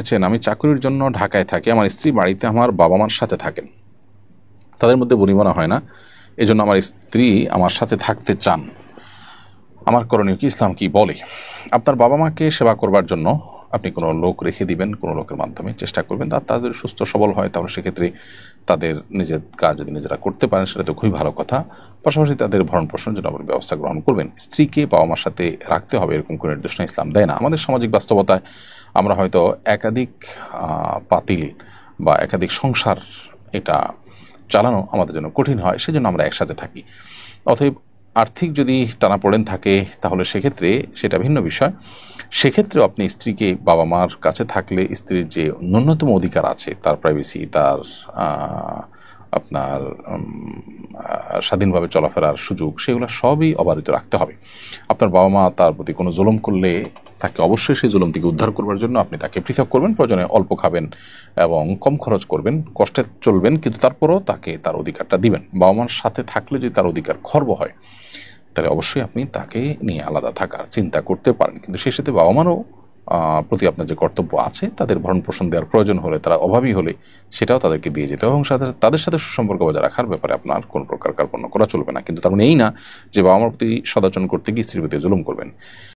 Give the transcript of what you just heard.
লিখেছেন, আমি চাকরির জন্য ঢাকায় থাকি, আমার স্ত্রী বাড়িতে আমার বাবা মার সাথে থাকেন, তাদের মধ্যে বনিবনা হয় না, এজন্য আমার স্ত্রী আমার সাথে থাকতে চান, আমার করণীয় কি, ইসলাম কি বলে? আপনার বাবা মাকে সেবা করবার জন্য আপনি কোনো লোক রেখে দিবেন, কোনো লোকের মাধ্যমে চেষ্টা করবেন, তাদের সুস্থ সবল হয় তাহলে সেক্ষেত্রে তাদের নিজের কাজ যদি নিজেরা করতে পারেন সেটা তো খুবই ভালো কথা। পাশাপাশি তাদের ভরণ পোষণের জন্য আপনি ব্যবস্থা গ্রহণ করবেন। স্ত্রীকে বাবা মার সাথে রাখতে হবে এরকম কোনো নির্দেশনা ইসলাম দেয় না। আমাদের সামাজিক বাস্তবতায় আমরা হয়তো একাধিক পাতিল বা একাধিক সংসার এটা চালানো আমাদের জন্য কঠিন হয়, সেজন্য আমরা একসাথে থাকি। অতএব আর্থিক যদি টানাপোড়েন থাকে তাহলে সেক্ষেত্রে সেটা ভিন্ন বিষয়। সেক্ষেত্রেও আপনি স্ত্রীকে বাবা মার কাছে থাকলে স্ত্রীর যে ন্যূনতম অধিকার আছে, তার প্রাইভেসি, তার আপনার স্বাধীনভাবে চলাফেরার সুযোগ, সেগুলো সবই অবারিত রাখতে হবে। আপনার বাবা মা তার প্রতি কোনো জুলুম করলে তাকে অবশ্যই সেই জুলুম থেকে উদ্ধার করবার জন্য আপনি তাকে পৃথক করবেন, প্রয়োজনে অল্প খাবেন এবং কম খরচ করবেন, কষ্টে চলবেন, কিন্তু তারপরও তাকে তার অধিকারটা দিবেন। বাবা মার সাথে থাকলে যদি তার অধিকার খর্ব হয় তাহলে অবশ্যই আপনি তাকে নিয়ে আলাদা থাকার চিন্তা করতে পারেন, কিন্তু সেই সাথে বাবা মারও প্রতি আপনার যে কর্তব্য আছে, তাদের ভরণ পোষণ দেওয়ার প্রয়োজন হলে, তারা অভাবী হলে সেটাও তাদেরকে দিয়ে যেতে হবে এবং তাদের সাথে সুসম্পর্ক বজায় রাখার ব্যাপারে আপনার কোনো প্রকার কার্পণ্য করা চলবে না। কিন্তু তার মানে এই না যে বাবা মার প্রতি সদাচরণ করতে গিয়ে স্ত্রীর প্রতি জুলুম করবেন।